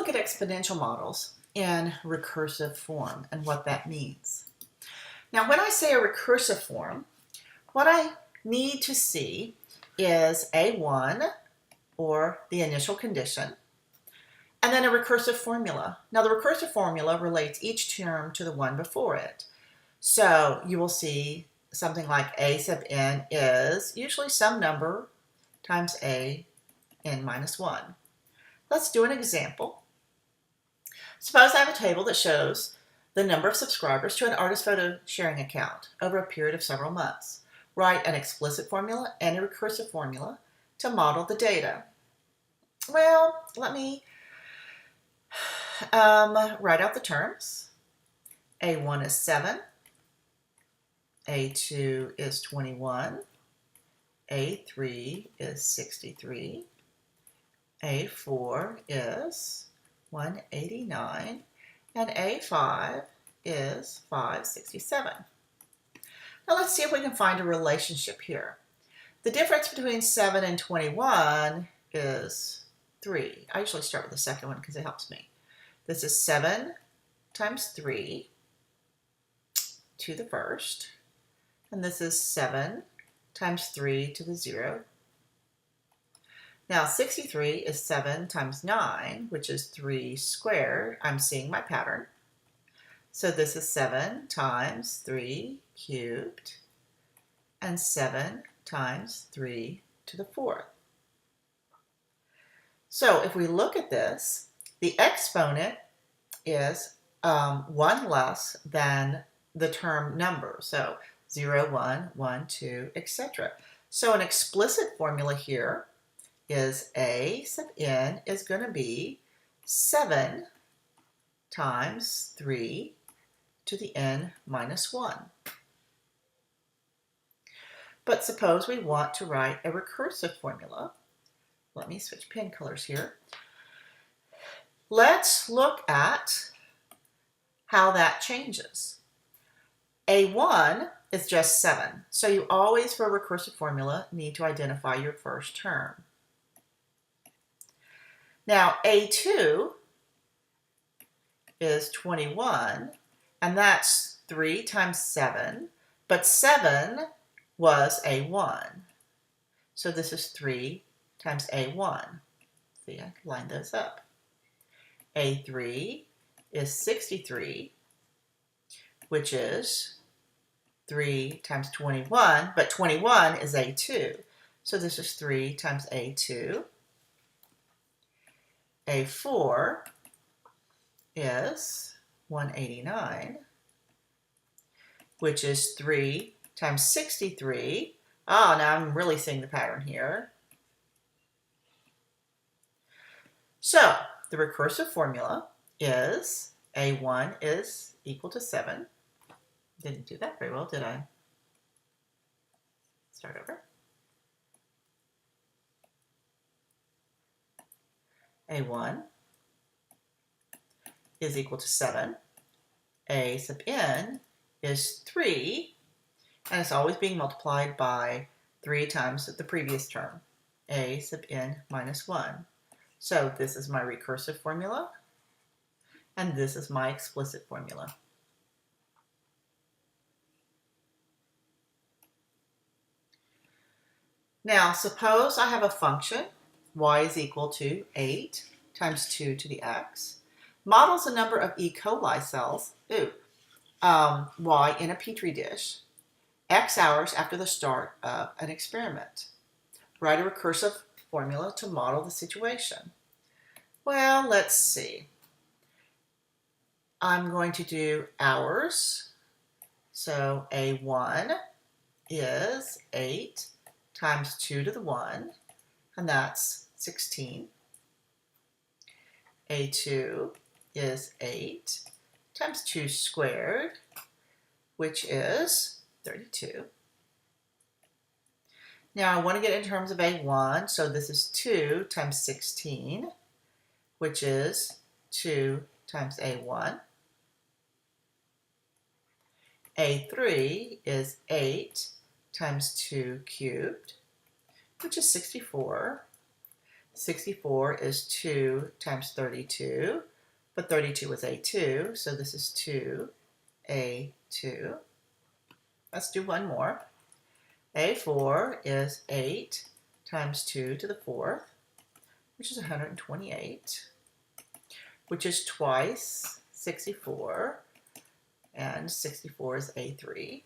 look at exponential models in recursive form and what that means. Now, when I say a recursive form, what I need to see is A1, or the initial condition, and then a recursive formula. Now, the recursive formula relates each term to the one before it. So you will see something like A sub n is usually some number times A n minus 1. Let's do an example. Suppose I have a table that shows the number of subscribers to an artist photo sharing account over a period of several months. Write an explicit formula and a recursive formula to model the data. Well, let me write out the terms. A1 is 7. A2 is 21. A3 is 63. A4 is 189. And A5 is 567. Now let's see if we can find a relationship here. The difference between 7 and 21 is 3. I usually start with the second one because it helps me. This is 7 times 3 to the first. And this is 7 times 3 to the 0. Now 63 is 7 times 9, which is 3 squared. I'm seeing my pattern. So this is 7 times 3 cubed and 7 times 3 to the 4th. So if we look at this, the exponent is 1 less than the term number. So 0, 1, 1, 2, etc. So an explicit formula here is A sub n is going to be 7 times 3 to the n minus 1. But suppose we want to write a recursive formula. Let me switch pen colors here. Let's look at how that changes. A1 is just 7. So you always, for a recursive formula, need to identify your first term. Now, A2 is 21, and that's 3 times 7, but 7 was A1. So this is 3 times A1. See, I can line those up. A3 is 63, which is 3 times 21, but 21 is A2. So this is 3 times A2. A4 is 189, which is 3 times 63. Oh, now I'm really seeing the pattern here. So the recursive formula is A1 is equal to 7. Didn't do that very well, did I? Start over. A1 is equal to 7. A sub n is 3, and it's always being multiplied by 3 times the previous term, A sub n minus 1. So this is my recursive formula, and this is my explicit formula. Now, suppose I have a function, y is equal to 8 times 2 to the x, models a number of E. coli cells, y in a petri dish, x hours after the start of an experiment. Write a recursive formula to model the situation. Well, let's see. I'm going to do hours. So A1 is 8 times 2 to the 1, and that's 16. A2 is 8 times 2 squared, which is 32. Now I want to get in terms of A1, so this is 2 times 16, which is 2 times A1. A3 is 8 times 2 cubed, which is 64. 64 is 2 times 32, but 32 is A2, so this is 2A2. Let's do one more. A4 is 8 times 2 to the 4th, which is 128, which is twice 64, and 64 is A3.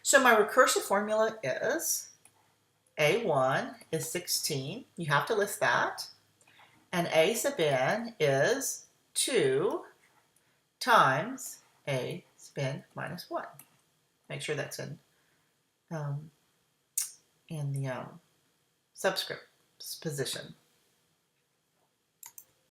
So my recursive formula is A1 is 16. You have to list that. And A sub n is 2 times A sub n minus 1. Make sure that's in the subscript position.